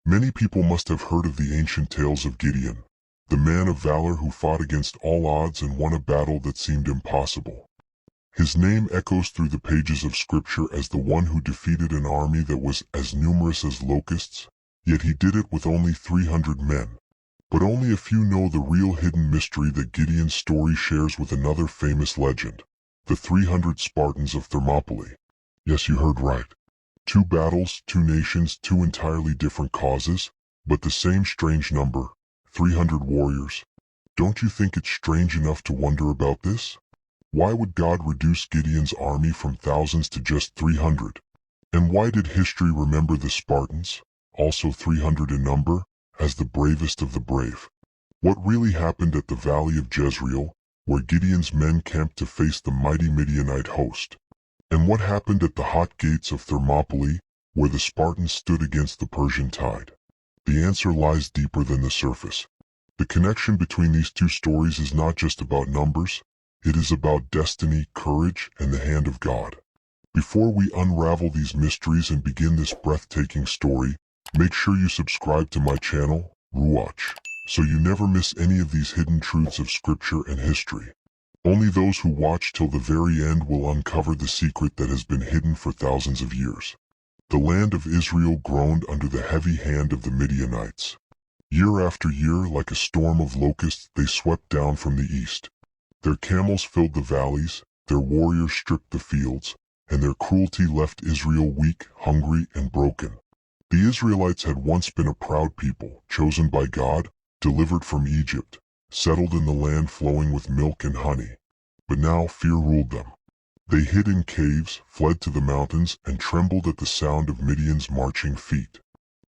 Many people must have heard of the ancient tales of Gideon, the man of valor who fought against all odds and won a battle that seemed impossible. His name echoes through the pages of Scripture as the one who defeated an army that was as numerous as locusts, yet he did it with only 300 men. But only a few know the real hidden mystery that Gideon's story shares with another famous legend, the 300 Spartans of Thermopylae. Yes, you heard right. 2 battles, 2 nations, 2 entirely different causes, but the same strange number, 300 warriors. Don't you think it's strange enough to wonder about this? Why would God reduce Gideon's army from thousands to just 300? And why did history remember the Spartans, also 300 in number, as the bravest of the brave? What really happened at the Valley of Jezreel, where Gideon's men camped to face the mighty Midianite host? And what happened at the hot gates of Thermopylae, where the Spartans stood against the Persian tide? The answer lies deeper than the surface. The connection between these 2 stories is not just about numbers, it is about destiny, courage, and the hand of God. Before we unravel these mysteries and begin this breathtaking story, make sure you subscribe to my channel, Ruach, so you never miss any of these hidden truths of Scripture and history. Only those who watch till the very end will uncover the secret that has been hidden for thousands of years. The land of Israel groaned under the heavy hand of the Midianites. Year after year, like a storm of locusts, they swept down from the east. Their camels filled the valleys, their warriors stripped the fields, and their cruelty left Israel weak, hungry, and broken. The Israelites had once been a proud people, chosen by God, delivered from Egypt, settled in the land flowing with milk and honey. But now fear ruled them. They hid in caves, fled to the mountains, and trembled at the sound of Midian's marching feet.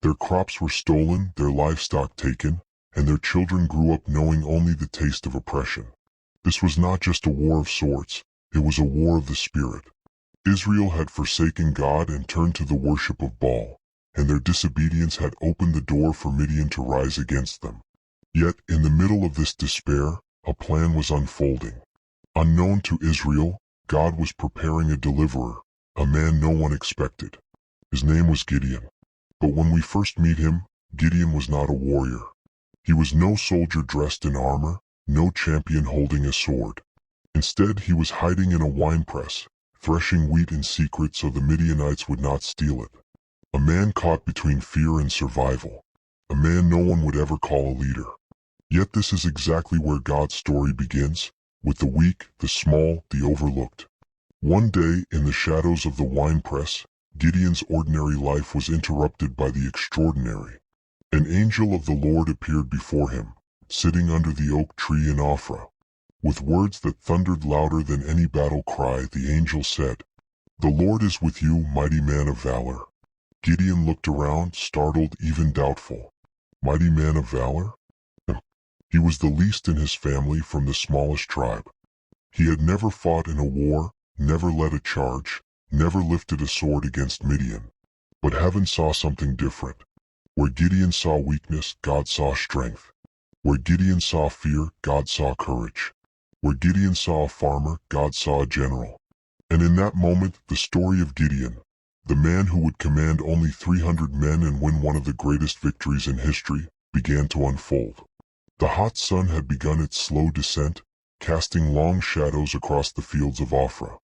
Their crops were stolen, their livestock taken, and their children grew up knowing only the taste of oppression. This was not just a war of swords, it was a war of the spirit. Israel had forsaken God and turned to the worship of Baal, and their disobedience had opened the door for Midian to rise against them. Yet, in the middle of this despair, a plan was unfolding. Unknown to Israel, God was preparing a deliverer, a man no one expected. His name was Gideon. But when we first meet him, Gideon was not a warrior. He was no soldier dressed in armor, no champion holding a sword. Instead, he was hiding in a winepress, threshing wheat in secret so the Midianites would not steal it. A man caught between fear and survival. A man no one would ever call a leader. Yet this is exactly where God's story begins, with the weak, the small, the overlooked. One day, in the shadows of the winepress, Gideon's ordinary life was interrupted by the extraordinary. An angel of the Lord appeared before him, sitting under the oak tree in Ophrah. With words that thundered louder than any battle cry, the angel said, "The Lord is with you, mighty man of valor." Gideon looked around, startled, even doubtful. Mighty man of valor? He was the least in his family, from the smallest tribe. He had never fought in a war, never led a charge, never lifted a sword against Midian. But heaven saw something different. Where Gideon saw weakness, God saw strength. Where Gideon saw fear, God saw courage. Where Gideon saw a farmer, God saw a general. And in that moment, the story of Gideon, the man who would command only 300 men and win one of the greatest victories in history, began to unfold. The hot sun had begun its slow descent, casting long shadows across the fields of Ophrah.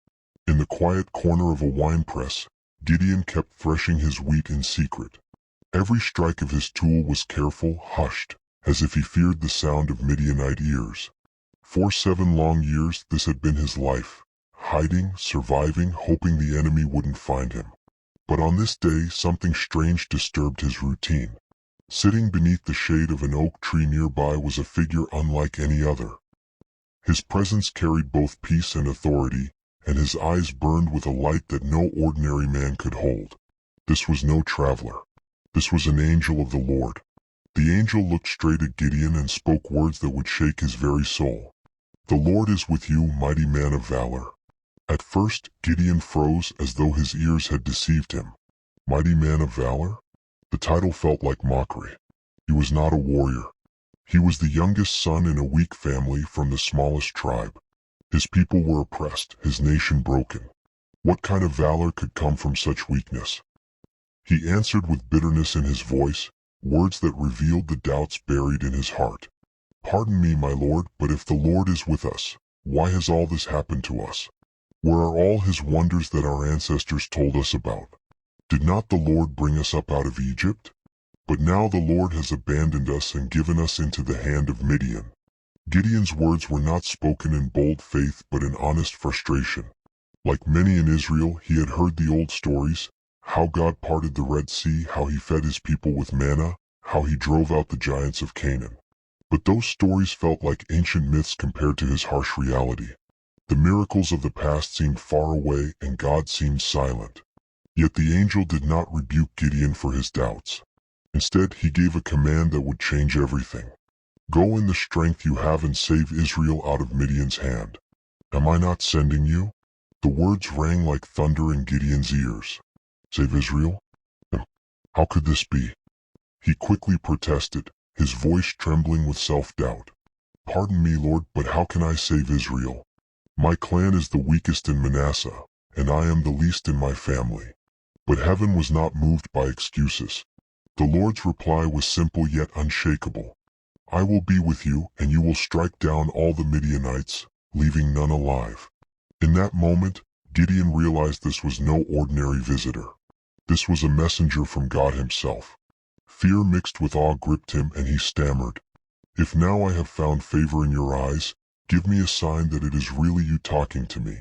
In the quiet corner of a winepress, Gideon kept threshing his wheat in secret. Every strike of his tool was careful, hushed, as if he feared the sound of Midianite ears. For 7 long years this had been his life, hiding, surviving, hoping the enemy wouldn't find him. But on this day something strange disturbed his routine. Sitting beneath the shade of an oak tree nearby was a figure unlike any other. His presence carried both peace and authority, and his eyes burned with a light that no ordinary man could hold. This was no traveler. This was an angel of the Lord. The angel looked straight at Gideon and spoke words that would shake his very soul. "The Lord is with you, mighty man of valor." At first, Gideon froze as though his ears had deceived him. Mighty man of valor? The title felt like mockery. He was not a warrior. He was the youngest son in a weak family from the smallest tribe. His people were oppressed, his nation broken. What kind of valor could come from such weakness? He answered with bitterness in his voice, words that revealed the doubts buried in his heart. "Pardon me, my lord, but if the Lord is with us, why has all this happened to us? Where are all his wonders that our ancestors told us about? Did not the Lord bring us up out of Egypt? But now the Lord has abandoned us and given us into the hand of Midian." Gideon's words were not spoken in bold faith but in honest frustration. Like many in Israel, he had heard the old stories, how God parted the Red Sea, how he fed his people with manna, how he drove out the giants of Canaan. But those stories felt like ancient myths compared to his harsh reality. The miracles of the past seemed far away and God seemed silent. Yet the angel did not rebuke Gideon for his doubts. Instead, he gave a command that would change everything. "Go in the strength you have and save Israel out of Midian's hand. Am I not sending you?" The words rang like thunder in Gideon's ears. Save Israel? How could this be? He quickly protested, his voice trembling with self-doubt. "Pardon me, Lord, but how can I save Israel? My clan is the weakest in Manasseh, and I am the least in my family." But heaven was not moved by excuses. The Lord's reply was simple yet unshakable. "I will be with you, and you will strike down all the Midianites, leaving none alive." In that moment, Gideon realized this was no ordinary visitor. This was a messenger from God himself. Fear mixed with awe gripped him and he stammered, "If now I have found favor in your eyes, give me a sign that it is really you talking to me."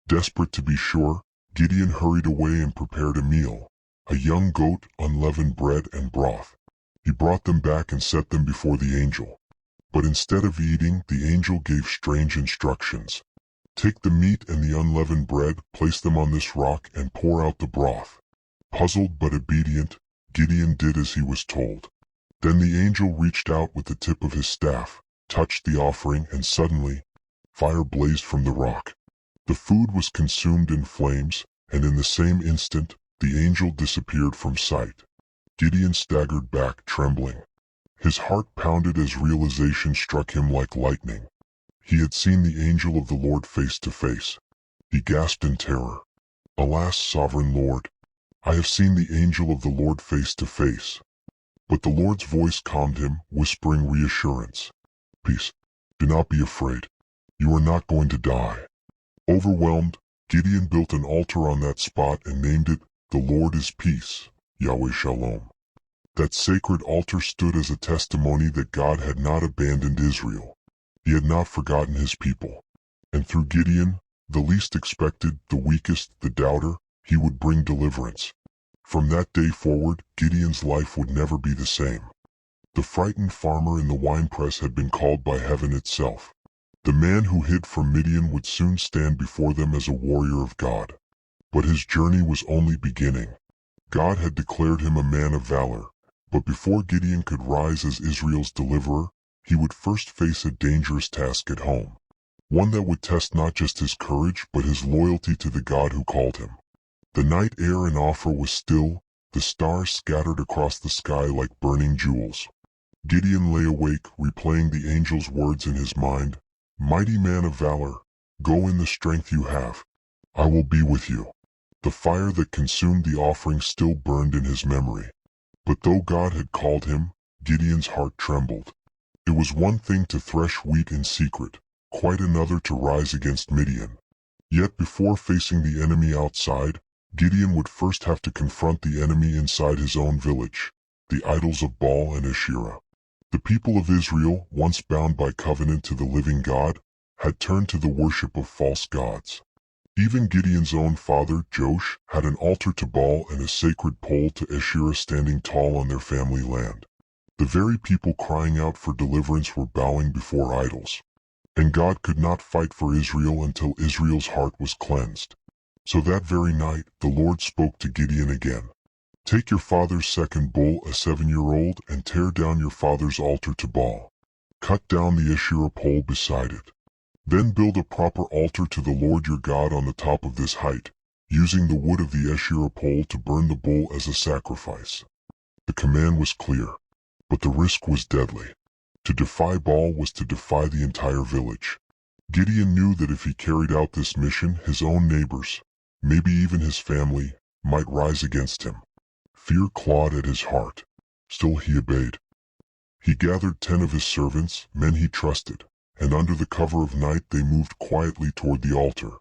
Desperate to be sure, Gideon hurried away and prepared a meal, a young goat, unleavened bread and broth. He brought them back and set them before the angel. But instead of eating, the angel gave strange instructions. "Take the meat and the unleavened bread, place them on this rock, and pour out the broth." Puzzled but obedient, Gideon did as he was told. Then the angel reached out with the tip of his staff, touched the offering, and suddenly, fire blazed from the rock. The food was consumed in flames, and in the same instant, the angel disappeared from sight. Gideon staggered back, trembling. His heart pounded as realization struck him like lightning. He had seen the angel of the Lord face to face. He gasped in terror. "Alas, sovereign Lord, I have seen the angel of the Lord face to face." But the Lord's voice calmed him, whispering reassurance. "Peace. Do not be afraid. You are not going to die." Overwhelmed, Gideon built an altar on that spot and named it, "The Lord is Peace, Yahweh Shalom." That sacred altar stood as a testimony that God had not abandoned Israel. He had not forgotten his people. And through Gideon, the least expected, the weakest, the doubter, he would bring deliverance. From that day forward, Gideon's life would never be the same. The frightened farmer in the winepress had been called by heaven itself. The man who hid from Midian would soon stand before them as a warrior of God. But his journey was only beginning. God had declared him a man of valor, but before Gideon could rise as Israel's deliverer, he would first face a dangerous task at home. One that would test not just his courage but his loyalty to the God who called him. The night air in Ophrah was still, the stars scattered across the sky like burning jewels. Gideon lay awake, replaying the angel's words in his mind. "Mighty man of valor, go in the strength you have. I will be with you." The fire that consumed the offering still burned in his memory. But though God had called him, Gideon's heart trembled. It was one thing to thresh wheat in secret, quite another to rise against Midian. Yet before facing the enemy outside, Gideon would first have to confront the enemy inside his own village, the idols of Baal and Asherah. The people of Israel, once bound by covenant to the living God, had turned to the worship of false gods. Even Gideon's own father, Joash, had an altar to Baal and a sacred pole to Asherah standing tall on their family land. The very people crying out for deliverance were bowing before idols. And God could not fight for Israel until Israel's heart was cleansed. So that very night, the Lord spoke to Gideon again. "Take your father's second bull, a 7-year-old, and tear down your father's altar to Baal. Cut down the Asherah pole beside it. Then build a proper altar to the Lord your God on the top of this height, using the wood of the Asherah pole to burn the bull as a sacrifice." The command was clear, but the risk was deadly. To defy Baal was to defy the entire village. Gideon knew that if he carried out this mission, his own neighbors, maybe even his family, might rise against him. Fear clawed at his heart. Still he obeyed. He gathered 10 of his servants, men he trusted, and under the cover of night they moved quietly toward the altar.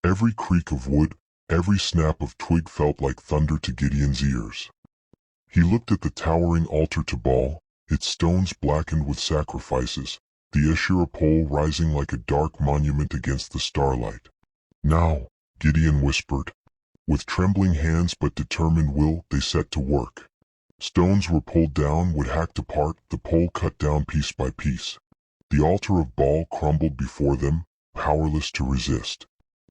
Every creak of wood, every snap of twig felt like thunder to Gideon's ears. He looked at the towering altar to Baal, its stones blackened with sacrifices, the Asherah pole rising like a dark monument against the starlight. "Now," Gideon whispered. With trembling hands but determined will, they set to work. Stones were pulled down, wood hacked apart, the pole cut down piece by piece. The altar of Baal crumbled before them, powerless to resist.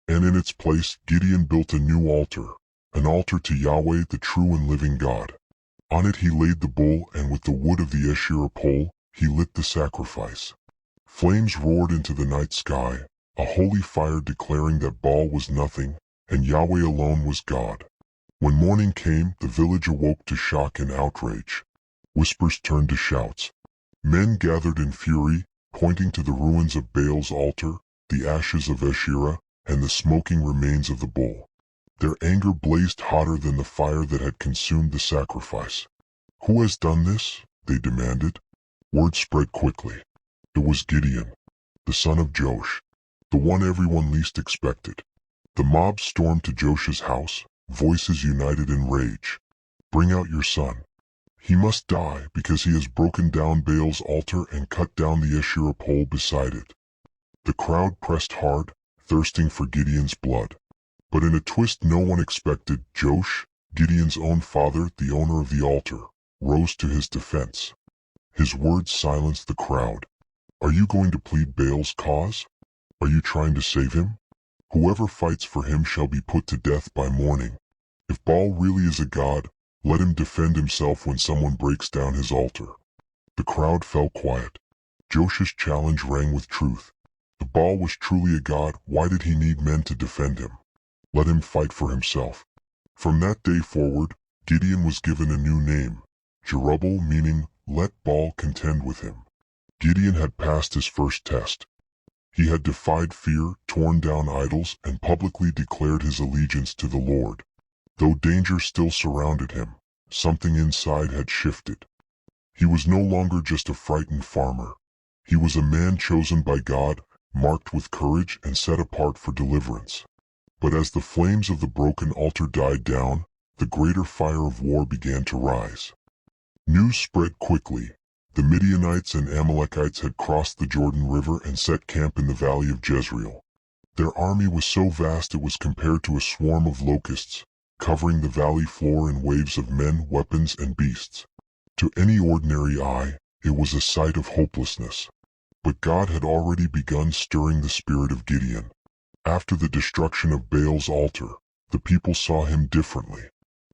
And in its place, Gideon built a new altar, an altar to Yahweh, the true and living God. On it he laid the bull, and with the wood of the Asherah pole, he lit the sacrifice. Flames roared into the night sky, a holy fire declaring that Baal was nothing, and Yahweh alone was God. When morning came, the village awoke to shock and outrage. Whispers turned to shouts. Men gathered in fury, pointing to the ruins of Baal's altar, the ashes of Asherah, and the smoking remains of the bull. Their anger blazed hotter than the fire that had consumed the sacrifice. "Who has done this?" they demanded. Word spread quickly. It was Gideon, the son of Joash, the one everyone least expected. The mob stormed to Joash's house, voices united in rage. "Bring out your son. He must die because he has broken down Baal's altar and cut down the Asherah pole beside it." The crowd pressed hard, thirsting for Gideon's blood. But in a twist no one expected, Joash, Gideon's own father, the owner of the altar, rose to his defense. His words silenced the crowd. "Are you going to plead Baal's cause? Are you trying to save him? Whoever fights for him shall be put to death by morning. If Baal really is a god, let him defend himself when someone breaks down his altar." The crowd fell quiet. Joash's challenge rang with truth. If Baal was truly a god, why did he need men to defend him? Let him fight for himself. From that day forward, Gideon was given a new name, Jerubbaal, meaning, "Let Baal contend with him." Gideon had passed his first test. He had defied fear, torn down idols, and publicly declared his allegiance to the Lord. Though danger still surrounded him, something inside had shifted. He was no longer just a frightened farmer. He was a man chosen by God, marked with courage and set apart for deliverance. But as the flames of the broken altar died down, the greater fire of war began to rise. News spread quickly. The Midianites and Amalekites had crossed the Jordan River and set camp in the valley of Jezreel. Their army was so vast it was compared to a swarm of locusts, covering the valley floor in waves of men, weapons, and beasts. To any ordinary eye, it was a sight of hopelessness. But God had already begun stirring the spirit of Gideon. After the destruction of Baal's altar, the people saw him differently.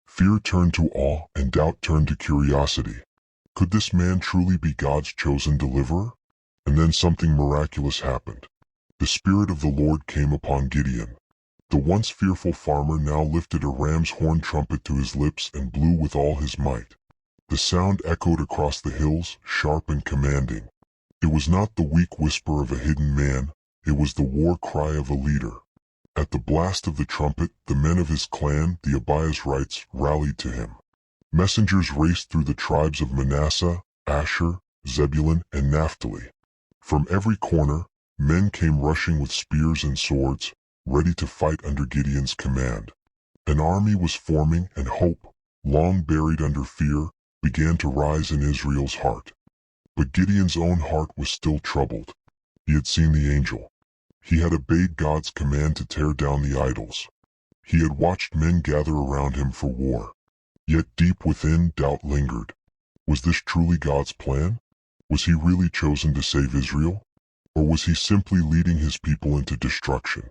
Fear turned to awe, and doubt turned to curiosity. Could this man truly be God's chosen deliverer? And then something miraculous happened. The Spirit of the Lord came upon Gideon. The once fearful farmer now lifted a ram's horn trumpet to his lips and blew with all his might. The sound echoed across the hills, sharp and commanding. It was not the weak whisper of a hidden man, it was the war cry of a leader. At the blast of the trumpet, the men of his clan, the Abiezrites, rallied to him. Messengers raced through the tribes of Manasseh, Asher, Zebulun, and Naphtali. From every corner, men came rushing with spears and swords, ready to fight under Gideon's command. An army was forming, and hope, long buried under fear, began to rise in Israel's heart. But Gideon's own heart was still troubled. He had seen the angel. He had obeyed God's command to tear down the idols. He had watched men gather around him for war. Yet deep within, doubt lingered. Was this truly God's plan? Was he really chosen to save Israel? Or was he simply leading his people into destruction?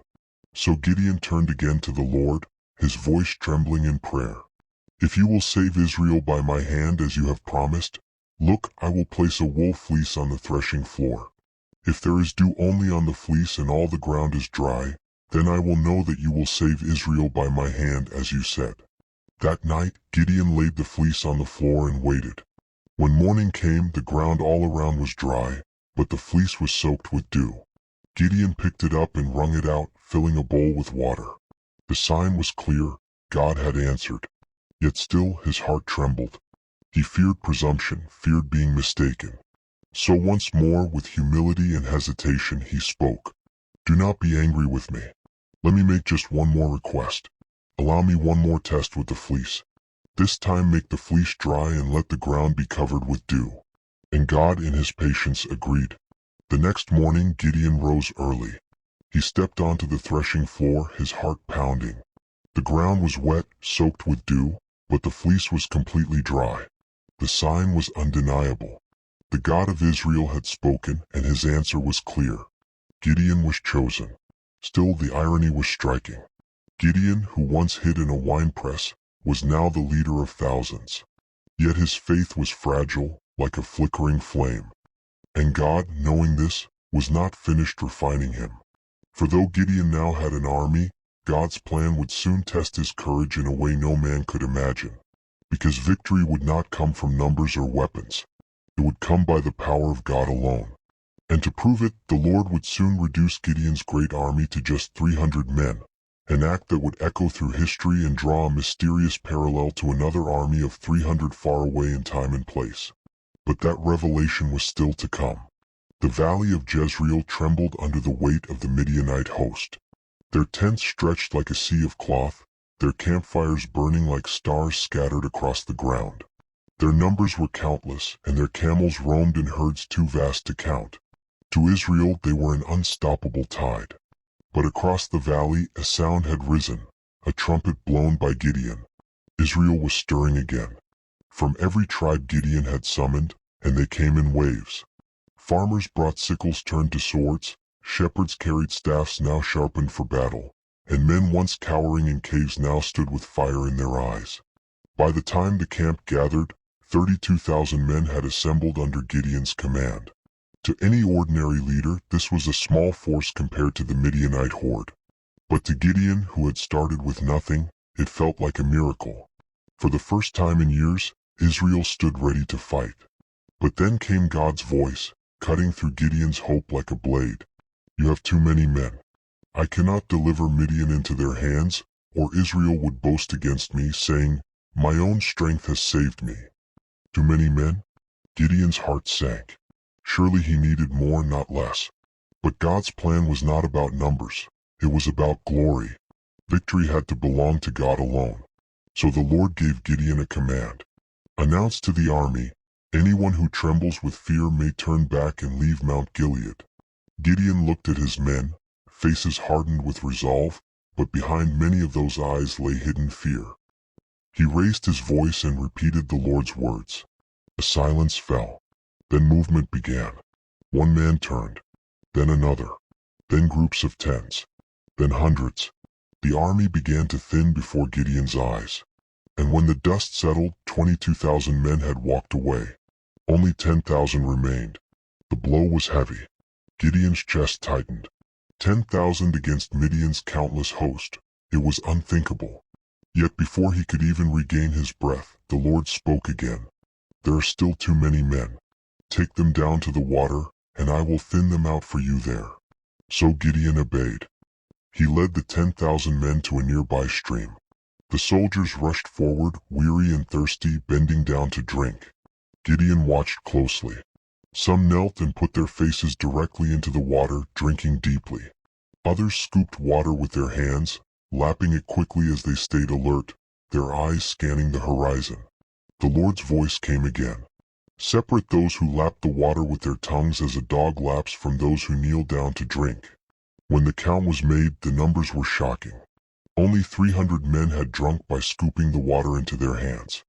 So Gideon turned again to the Lord, his voice trembling in prayer. "If you will save Israel by my hand as you have promised, look, I will place a wool fleece on the threshing floor. If there is dew only on the fleece and all the ground is dry, then I will know that you will save Israel by my hand as you said." That night, Gideon laid the fleece on the floor and waited. When morning came, the ground all around was dry, but the fleece was soaked with dew. Gideon picked it up and wrung it out, filling a bowl with water. The sign was clear, God had answered. Yet still his heart trembled. He feared presumption, feared being mistaken. So once more, with humility and hesitation, he spoke. "Do not be angry with me. Let me make just one more request. Allow me one more test with the fleece. This time make the fleece dry and let the ground be covered with dew." And God in his patience agreed. The next morning Gideon rose early. He stepped onto the threshing floor, his heart pounding. The ground was wet, soaked with dew, but the fleece was completely dry. The sign was undeniable. The God of Israel had spoken, and his answer was clear. Gideon was chosen. Still, the irony was striking. Gideon, who once hid in a winepress, was now the leader of thousands. Yet his faith was fragile, like a flickering flame. And God, knowing this, was not finished refining him. For though Gideon now had an army, God's plan would soon test his courage in a way no man could imagine. Because victory would not come from numbers or weapons. It would come by the power of God alone. And to prove it, the Lord would soon reduce Gideon's great army to just 300 men, an act that would echo through history and draw a mysterious parallel to another army of 300 far away in time and place. But that revelation was still to come. The valley of Jezreel trembled under the weight of the Midianite host. Their tents stretched like a sea of cloth, their campfires burning like stars scattered across the ground. Their numbers were countless, and their camels roamed in herds too vast to count. To Israel they were an unstoppable tide. But across the valley a sound had risen, a trumpet blown by Gideon. Israel was stirring again. From every tribe Gideon had summoned, and they came in waves. Farmers brought sickles turned to swords, shepherds carried staffs now sharpened for battle, and men once cowering in caves now stood with fire in their eyes. By the time the camp gathered, 32,000 men had assembled under Gideon's command. To any ordinary leader, this was a small force compared to the Midianite horde. But to Gideon, who had started with nothing, it felt like a miracle. For the first time in years, Israel stood ready to fight. But then came God's voice, cutting through Gideon's hope like a blade. "You have too many men. I cannot deliver Midian into their hands, or Israel would boast against me, saying, 'My own strength has saved me.'" Too many men? Gideon's heart sank. Surely he needed more, not less. But God's plan was not about numbers. It was about glory. Victory had to belong to God alone. So the Lord gave Gideon a command. "Announce to the army, anyone who trembles with fear may turn back and leave Mount Gilead." Gideon looked at his men, faces hardened with resolve, but behind many of those eyes lay hidden fear. He raised his voice and repeated the Lord's words. A silence fell. Then movement began. One man turned, then another, then groups of tens, then hundreds. The army began to thin before Gideon's eyes. And when the dust settled, 22,000 men had walked away. Only 10,000 remained. The blow was heavy. Gideon's chest tightened. 10,000 against Midian's countless host. It was unthinkable. Yet before he could even regain his breath, the Lord spoke again. "There are still too many men. Take them down to the water, and I will thin them out for you there." So Gideon obeyed. He led the 10,000 men to a nearby stream. The soldiers rushed forward, weary and thirsty, bending down to drink. Gideon watched closely. Some knelt and put their faces directly into the water, drinking deeply. Others scooped water with their hands, lapping it quickly as they stayed alert, their eyes scanning the horizon. The Lord's voice came again. "Separate those who lap the water with their tongues as a dog laps from those who kneel down to drink." When the count was made, the numbers were shocking. Only 300 men had drunk by scooping the water into their hands.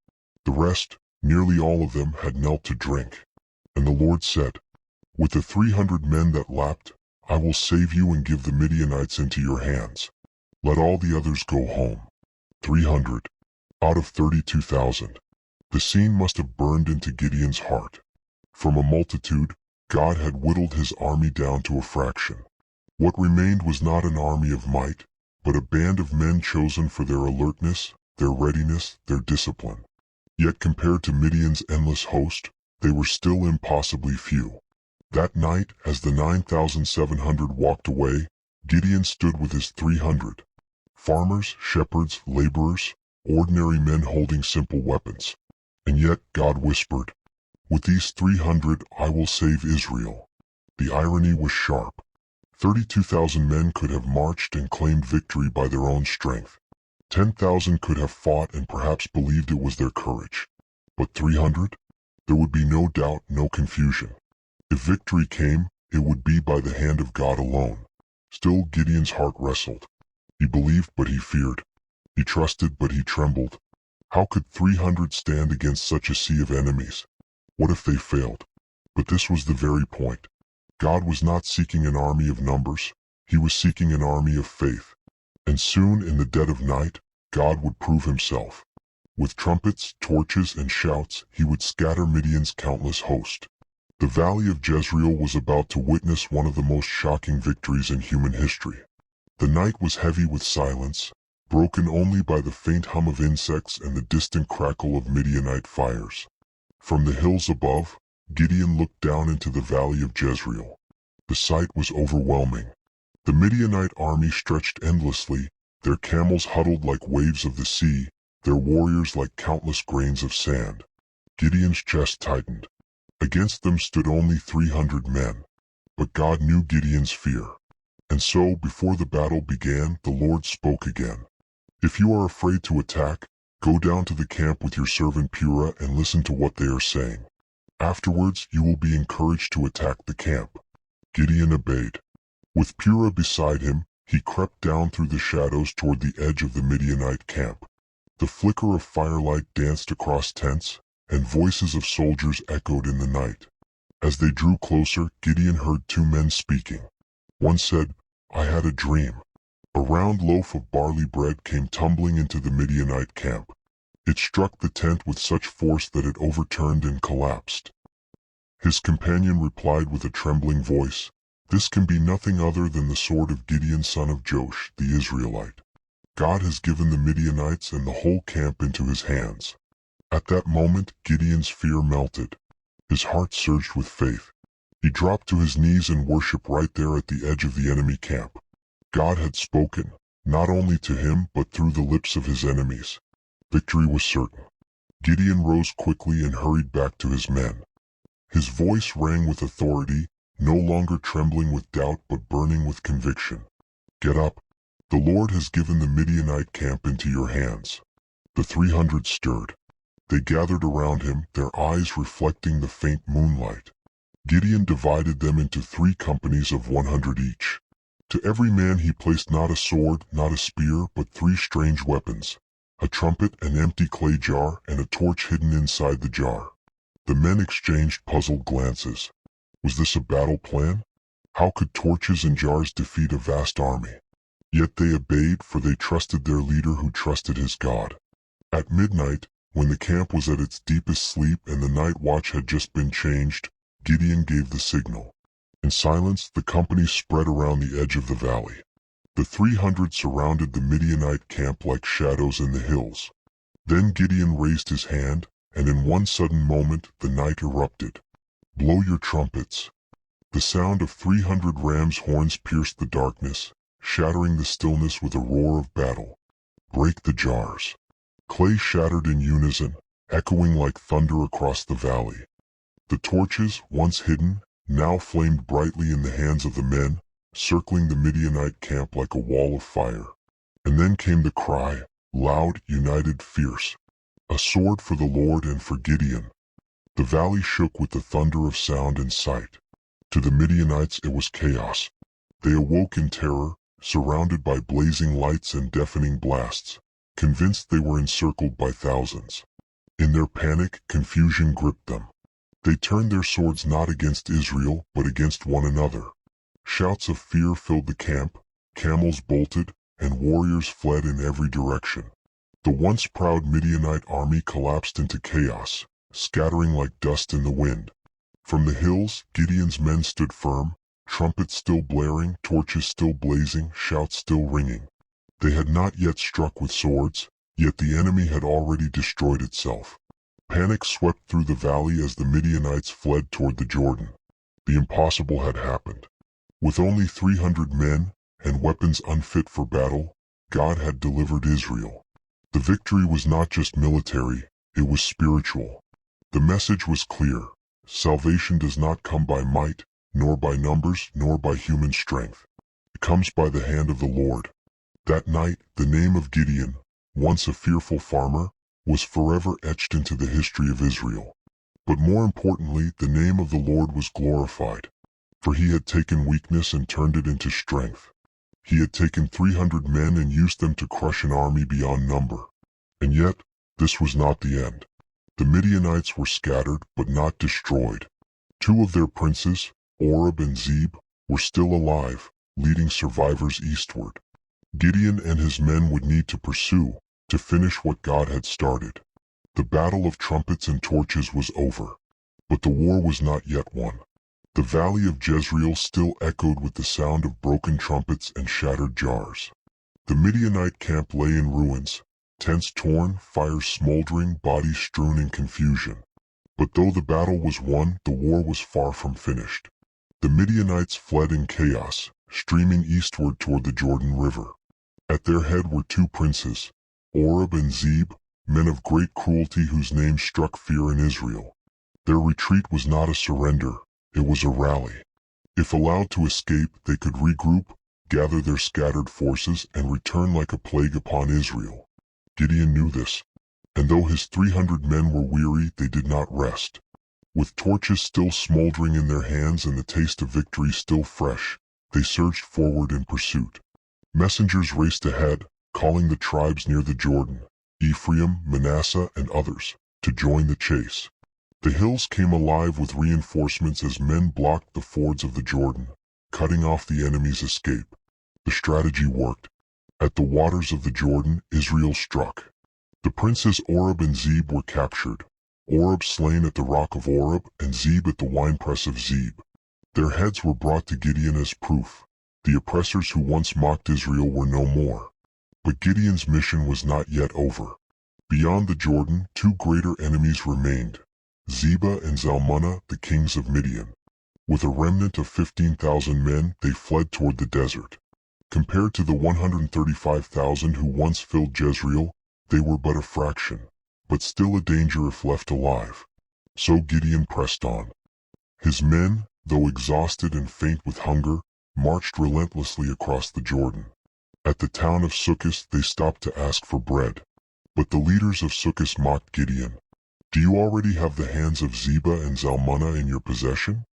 The rest, nearly all of them, had knelt to drink. And the Lord said, "With the 300 men that lapped, I will save you and give the Midianites into your hands. Let all the others go home." 300 out of 32,000. The scene must have burned into Gideon's heart. From a multitude, God had whittled his army down to a fraction. What remained was not an army of might, but a band of men chosen for their alertness, their readiness, their discipline. Yet compared to Midian's endless host, they were still impossibly few. That night, as the 9,700 walked away, Gideon stood with his 300. Farmers, shepherds, laborers, ordinary men holding simple weapons. And yet God whispered, "With these 300 I will save Israel." The irony was sharp. 32,000 men could have marched and claimed victory by their own strength. 10,000 could have fought and perhaps believed it was their courage. But 300? There would be no doubt, no confusion. If victory came, it would be by the hand of God alone. Still, Gideon's heart wrestled. He believed, but he feared. He trusted, but he trembled. How could 300 stand against such a sea of enemies? What if they failed? But this was the very point. God was not seeking an army of numbers. He was seeking an army of faith. And soon, in the dead of night, God would prove himself. With trumpets, torches, and shouts, he would scatter Midian's countless host. The valley of Jezreel was about to witness one of the most shocking victories in human history. The night was heavy with silence, broken only by the faint hum of insects and the distant crackle of Midianite fires. From the hills above, Gideon looked down into the valley of Jezreel. The sight was overwhelming. The Midianite army stretched endlessly, their camels huddled like waves of the sea, their warriors like countless grains of sand. Gideon's chest tightened. Against them stood only 300 men. But God knew Gideon's fear. And so, before the battle began, the Lord spoke again. "If you are afraid to attack, go down to the camp with your servant Purah and listen to what they are saying. Afterwards, you will be encouraged to attack the camp." Gideon obeyed. With Purah beside him, he crept down through the shadows toward the edge of the Midianite camp. The flicker of firelight danced across tents, and voices of soldiers echoed in the night. As they drew closer, Gideon heard two men speaking. One said, "I had a dream." A round loaf of barley bread came tumbling into the Midianite camp. It struck the tent with such force that it overturned and collapsed. His companion replied with a trembling voice, "This can be nothing other than the sword of Gideon son of Joash, the Israelite. God has given the Midianites and the whole camp into his hands." At that moment, Gideon's fear melted. His heart surged with faith. He dropped to his knees and worshiped right there at the edge of the enemy camp. God had spoken, not only to him but through the lips of his enemies. Victory was certain. Gideon rose quickly and hurried back to his men. His voice rang with authority, no longer trembling with doubt but burning with conviction. "Get up. The Lord has given the Midianite camp into your hands." The 300 stirred. They gathered around him, their eyes reflecting the faint moonlight. Gideon divided them into 3 companies of 100 each. To every man he placed not a sword, not a spear, but 3 strange weapons: a trumpet, an empty clay jar, and a torch hidden inside the jar. The men exchanged puzzled glances. Was this a battle plan? How could torches and jars defeat a vast army? Yet they obeyed, for they trusted their leader who trusted his God. At midnight, when the camp was at its deepest sleep and the night watch had just been changed, Gideon gave the signal. In silence, the company spread around the edge of the valley. The 300 surrounded the Midianite camp like shadows in the hills. Then Gideon raised his hand, and in one sudden moment the night erupted. "Blow your trumpets." The sound of 300 rams' horns pierced the darkness, shattering the stillness with a roar of battle. "Break the jars." Clay shattered in unison, echoing like thunder across the valley. The torches, once hidden, now flamed brightly in the hands of the men, circling the Midianite camp like a wall of fire. And then came the cry, loud, united, fierce. "A sword for the Lord and for Gideon." The valley shook with the thunder of sound and sight. To the Midianites it was chaos. They awoke in terror, surrounded by blazing lights and deafening blasts, convinced they were encircled by thousands. In their panic, confusion gripped them. They turned their swords not against Israel, but against one another. Shouts of fear filled the camp, camels bolted, and warriors fled in every direction. The once proud Midianite army collapsed into chaos, scattering like dust in the wind. From the hills, Gideon's men stood firm, trumpets still blaring, torches still blazing, shouts still ringing. They had not yet struck with swords, yet the enemy had already destroyed itself. Panic swept through the valley as the Midianites fled toward the Jordan. The impossible had happened. With only 300 men, and weapons unfit for battle, God had delivered Israel. The victory was not just military, it was spiritual. The message was clear. Salvation does not come by might, nor by numbers, nor by human strength. It comes by the hand of the Lord. That night, the name of Gideon, once a fearful farmer, was forever etched into the history of Israel. But more importantly, the name of the Lord was glorified. For he had taken weakness and turned it into strength. He had taken 300 men and used them to crush an army beyond number. And yet, this was not the end. The Midianites were scattered but not destroyed. 2 of their princes, Oreb and Zeb, were still alive, leading survivors eastward. Gideon and his men would need to pursue, to finish what God had started. The battle of trumpets and torches was over. But the war was not yet won. The valley of Jezreel still echoed with the sound of broken trumpets and shattered jars. The Midianite camp lay in ruins, tents torn, fires smoldering, bodies strewn in confusion. But though the battle was won, the war was far from finished. The Midianites fled in chaos, streaming eastward toward the Jordan River. At their head were 2 princes, Oreb and Zeb, men of great cruelty whose names struck fear in Israel. Their retreat was not a surrender, it was a rally. If allowed to escape, they could regroup, gather their scattered forces, and return like a plague upon Israel. Gideon knew this, and though his 300 men were weary, they did not rest. With torches still smoldering in their hands and the taste of victory still fresh, they surged forward in pursuit. Messengers raced ahead, calling the tribes near the Jordan, Ephraim, Manasseh, and others, to join the chase. The hills came alive with reinforcements as men blocked the fords of the Jordan, cutting off the enemy's escape. The strategy worked. At the waters of the Jordan, Israel struck. The princes Oreb and Zeb were captured, Oreb slain at the rock of Oreb and Zeb at the winepress of Zeb. Their heads were brought to Gideon as proof. The oppressors who once mocked Israel were no more. But Gideon's mission was not yet over. Beyond the Jordan, 2 greater enemies remained, Zebah and Zalmunna, the kings of Midian. With a remnant of 15,000 men, they fled toward the desert. Compared to the 135,000 who once filled Jezreel, they were but a fraction, but still a danger if left alive. So Gideon pressed on. His men, though exhausted and faint with hunger, marched relentlessly across the Jordan. At the town of Sukkot they stopped to ask for bread. But the leaders of Sukkot mocked Gideon. Do you already have the hands of Zebah and Zalmunna in your possession?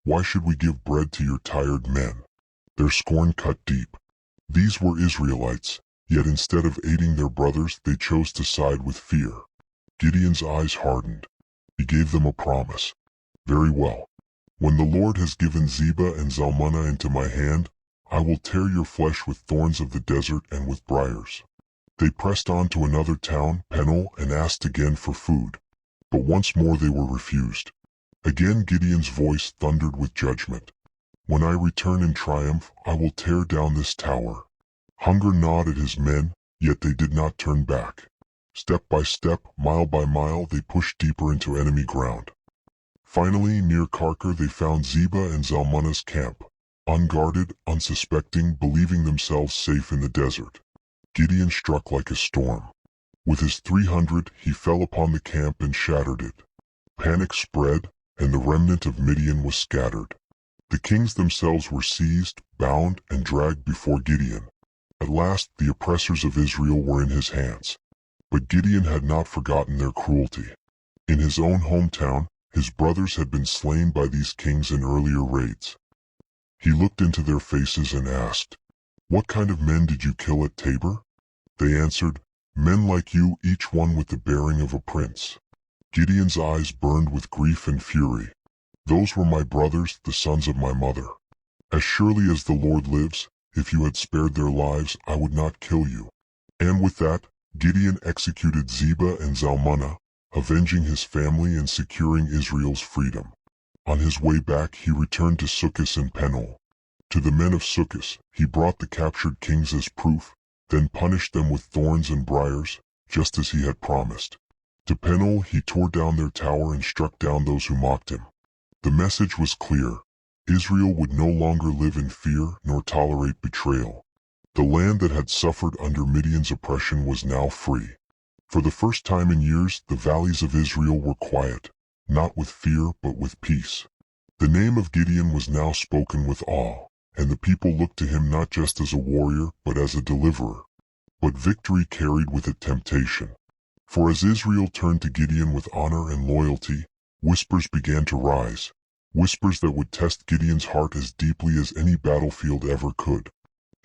Why should we give bread to your tired men? Their scorn cut deep. These were Israelites, yet instead of aiding their brothers they chose to side with fear. Gideon's eyes hardened. He gave them a promise. Very well. When the Lord has given Zebah and Zalmunna into my hand, I will tear your flesh with thorns of the desert and with briars. They pressed on to another town, Peniel, and asked again for food. But once more they were refused. Again Gideon's voice thundered with judgment. When I return in triumph, I will tear down this tower. Hunger gnawed at his men, yet they did not turn back. Step by step, mile by mile, they pushed deeper into enemy ground. Finally, near Karkar they found Zebah and Zalmunna's camp, unguarded, unsuspecting, believing themselves safe in the desert. Gideon struck like a storm. With his 300, he fell upon the camp and shattered it. Panic spread, and the remnant of Midian was scattered. The kings themselves were seized, bound, and dragged before Gideon. At last, the oppressors of Israel were in his hands. But Gideon had not forgotten their cruelty. In his own hometown, his brothers had been slain by these kings in earlier raids. He looked into their faces and asked, "What kind of men did you kill at Tabor?" They answered, "Men like you, each one with the bearing of a prince." Gideon's eyes burned with grief and fury. "Those were my brothers, the sons of my mother. As surely as the Lord lives, if you had spared their lives, I would not kill you." And with that, Gideon executed Zebah and Zalmunna, avenging his family and securing Israel's freedom. On his way back he returned to Sukkot and Peniel. To the men of Sukkot he brought the captured kings as proof, then punished them with thorns and briars, just as he had promised. To Peniel he tore down their tower and struck down those who mocked him. The message was clear. Israel would no longer live in fear nor tolerate betrayal. The land that had suffered under Midian's oppression was now free. For the first time in years, the valleys of Israel were quiet, not with fear but with peace. The name of Gideon was now spoken with awe, and the people looked to him not just as a warrior but as a deliverer. But victory carried with it temptation. For as Israel turned to Gideon with honor and loyalty, whispers began to rise, whispers that would test Gideon's heart as deeply as any battlefield ever could.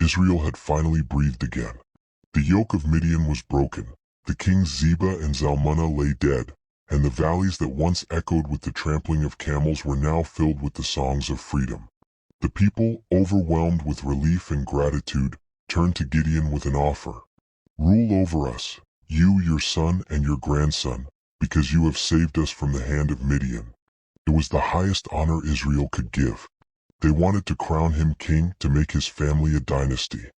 Israel had finally breathed again. The yoke of Midian was broken, the kings Zebah and Zalmunna lay dead, and the valleys that once echoed with the trampling of camels were now filled with the songs of freedom. The people, overwhelmed with relief and gratitude, turned to Gideon with an offer. Rule over us, you, your son, and your grandson, because you have saved us from the hand of Midian. It was the highest honor Israel could give. They wanted to crown him king, to make his family a dynasty.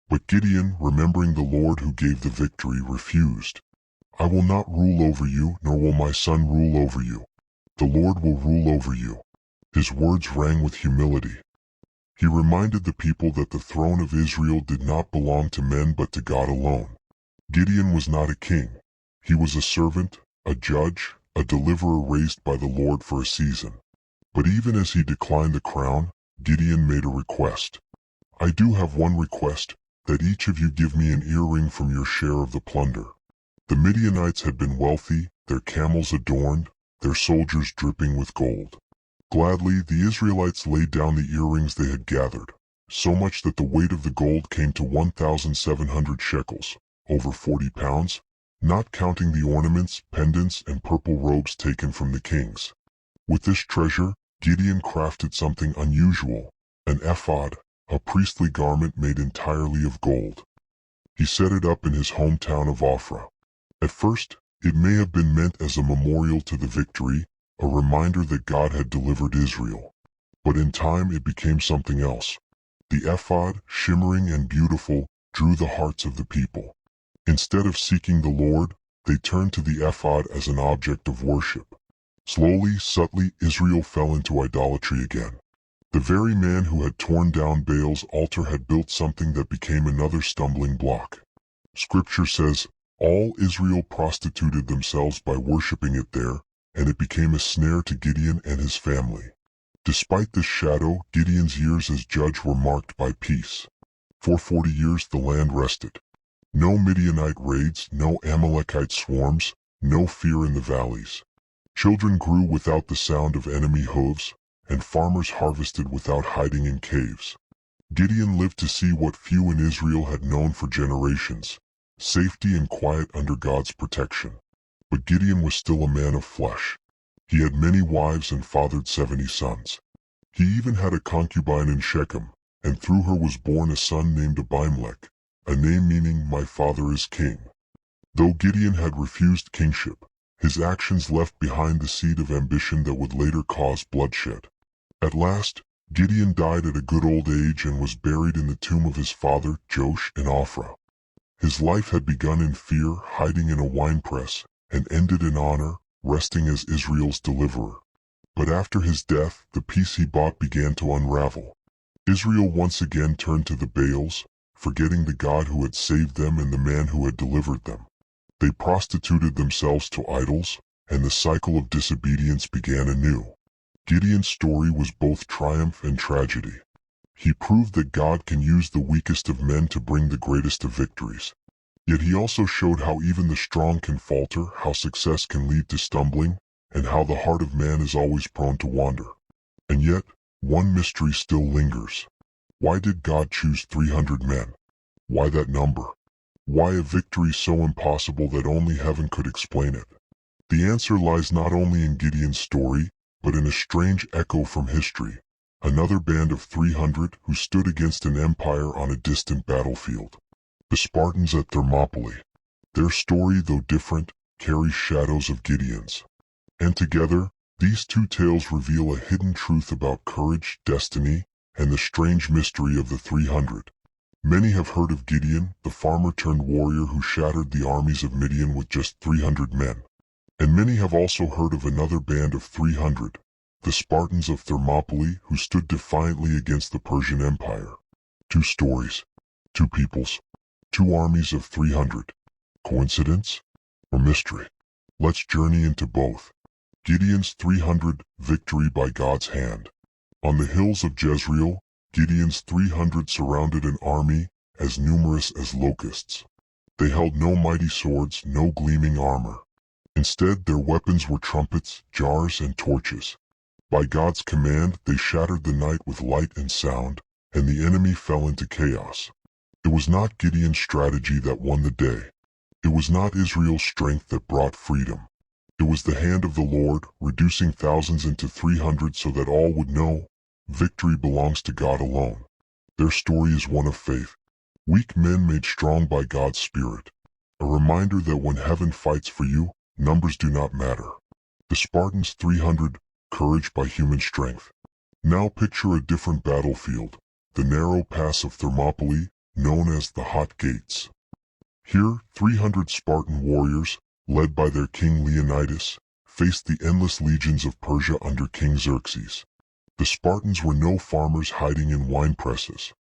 But Gideon, remembering the Lord who gave the victory, refused. I will not rule over you, nor will my son rule over you. The Lord will rule over you. His words rang with humility. He reminded the people that the throne of Israel did not belong to men but to God alone. Gideon was not a king. He was a servant, a judge, a deliverer raised by the Lord for a season. But even as he declined the crown, Gideon made a request. I do have one request, that each of you give me an earring from your share of the plunder. The Midianites had been wealthy, their camels adorned, their soldiers dripping with gold. Gladly, the Israelites laid down the earrings they had gathered, so much that the weight of the gold came to 1,700 shekels, over 40 pounds, not counting the ornaments, pendants, and purple robes taken from the kings. With this treasure, Gideon crafted something unusual, an ephod, a priestly garment made entirely of gold. He set it up in his hometown of Ophrah. At first, it may have been meant as a memorial to the victory, a reminder that God had delivered Israel. But in time it became something else. The ephod, shimmering and beautiful, drew the hearts of the people. Instead of seeking the Lord, they turned to the ephod as an object of worship. Slowly, subtly, Israel fell into idolatry again. The very man who had torn down Baal's altar had built something that became another stumbling block. Scripture says, all Israel prostituted themselves by worshiping it there, and it became a snare to Gideon and his family. Despite this shadow, Gideon's years as judge were marked by peace. For 40 years the land rested. No Midianite raids, no Amalekite swarms, no fear in the valleys. Children grew without the sound of enemy hooves, and farmers harvested without hiding in caves. Gideon lived to see what few in Israel had known for generations, safety and quiet under God's protection. But Gideon was still a man of flesh. He had many wives and fathered 70 sons. He even had a concubine in Shechem, and through her was born a son named Abimelech, a name meaning my father is king. Though Gideon had refused kingship, his actions left behind the seed of ambition that would later cause bloodshed. At last, Gideon died at a good old age and was buried in the tomb of his father, Joash, in Ophrah. His life had begun in fear, hiding in a winepress, and ended in honor, resting as Israel's deliverer. But after his death, the peace he bought began to unravel. Israel once again turned to the Baals, forgetting the God who had saved them and the man who had delivered them. They prostituted themselves to idols, and the cycle of disobedience began anew. Gideon's story was both triumph and tragedy. He proved that God can use the weakest of men to bring the greatest of victories. Yet he also showed how even the strong can falter, how success can lead to stumbling, and how the heart of man is always prone to wander. And yet, one mystery still lingers. Why did God choose 300 men? Why that number? Why a victory so impossible that only heaven could explain it? The answer lies not only in Gideon's story, but in a strange echo from history. Another band of 300 who stood against an empire on a distant battlefield. The Spartans at Thermopylae. Their story, though different, carries shadows of Gideon's. And together, these two tales reveal a hidden truth about courage, destiny, and the strange mystery of the 300. Many have heard of Gideon, the farmer-turned-warrior who shattered the armies of Midian with just 300 men. And many have also heard of another band of 300, the Spartans of Thermopylae, who stood defiantly against the Persian Empire. Two stories, two peoples, two armies of 300. Coincidence? or mystery? Let's journey into both. Gideon's 300 victory by God's hand. On the hills of Jezreel, Gideon's 300 surrounded an army as numerous as locusts. They held no mighty swords, no gleaming armor. Instead, their weapons were trumpets, jars, and torches. By God's command, they shattered the night with light and sound, and the enemy fell into chaos. It was not Gideon's strategy that won the day. It was not Israel's strength that brought freedom. It was the hand of the Lord, reducing thousands into 300 so that all would know victory belongs to God alone. Their story is one of faith. Weak men made strong by God's Spirit. A reminder that when heaven fights for you, numbers do not matter. The Spartans' 300, courage by human strength. Now picture a different battlefield, the narrow pass of Thermopylae, known as the Hot Gates. Here, 300 Spartan warriors, led by their king Leonidas, faced the endless legions of Persia under King Xerxes. The Spartans were no farmers hiding in wine presses.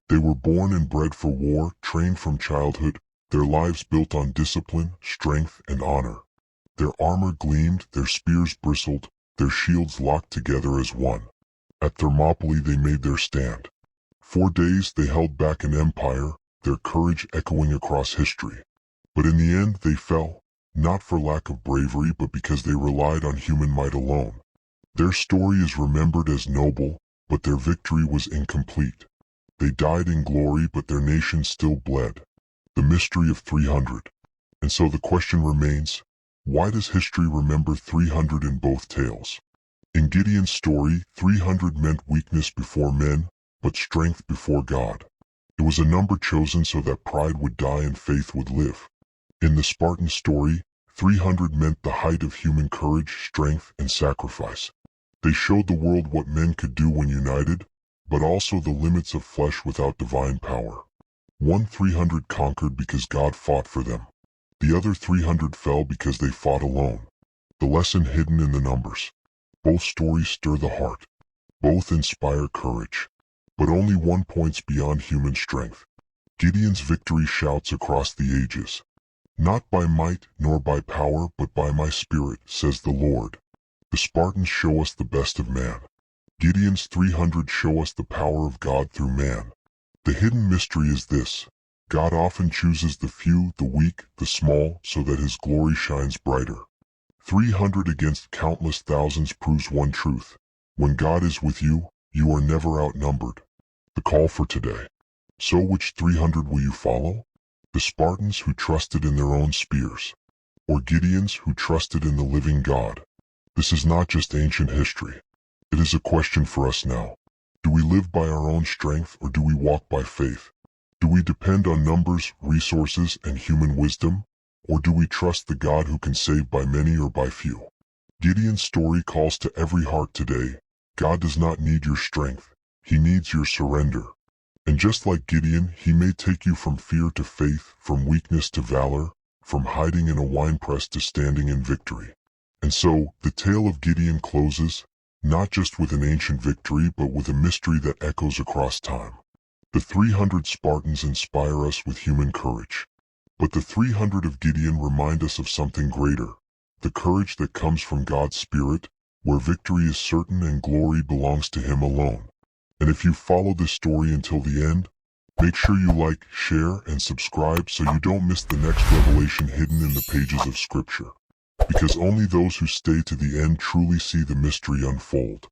They were born and bred for war, trained from childhood, their lives built on discipline, strength, and honor. Their armor gleamed, their spears bristled, their shields locked together as one. At Thermopylae they made their stand. 4 days they held back an empire, their courage echoing across history. But in the end they fell, not for lack of bravery but because they relied on human might alone. Their story is remembered as noble, but their victory was incomplete. They died in glory but their nation still bled. The mystery of 300. And so the question remains, why does history remember 300 in both tales? In Gideon's story, 300 meant weakness before men, but strength before God. It was a number chosen so that pride would die and faith would live. In the Spartan story, 300 meant the height of human courage, strength, and sacrifice. They showed the world what men could do when united, but also the limits of flesh without divine power. 300 conquered because God fought for them. The other 300 fell because they fought alone. The lesson hidden in the numbers. Both stories stir the heart. Both inspire courage. But only one points beyond human strength. Gideon's victory shouts across the ages. Not by might nor by power but by my spirit, says the Lord. The Spartans show us the best of man. Gideon's 300 show us the power of God through man. The hidden mystery is this. God often chooses the few, the weak, the small, so that his glory shines brighter. 300 against countless thousands proves one truth. When God is with you, you are never outnumbered. The call for today. So which 300 will you follow? The Spartans who trusted in their own spears, or Gideons who trusted in the living God? This is not just ancient history. It is a question for us now. Do we live by our own strength or do we walk by faith? Do we depend on numbers, resources, and human wisdom? Or do we trust the God who can save by many or by few? Gideon's story calls to every heart today. God does not need your strength. He needs your surrender. And just like Gideon, he may take you from fear to faith, from weakness to valor, from hiding in a winepress to standing in victory. And so, the tale of Gideon closes, not just with an ancient victory but with a mystery that echoes across time. The 300 Spartans inspire us with human courage. But the 300 of Gideon remind us of something greater, the courage that comes from God's Spirit, where victory is certain and glory belongs to Him alone. And if you follow this story until the end, make sure you like, share, and subscribe so you don't miss the next revelation hidden in the pages of Scripture. Because only those who stay to the end truly see the mystery unfold.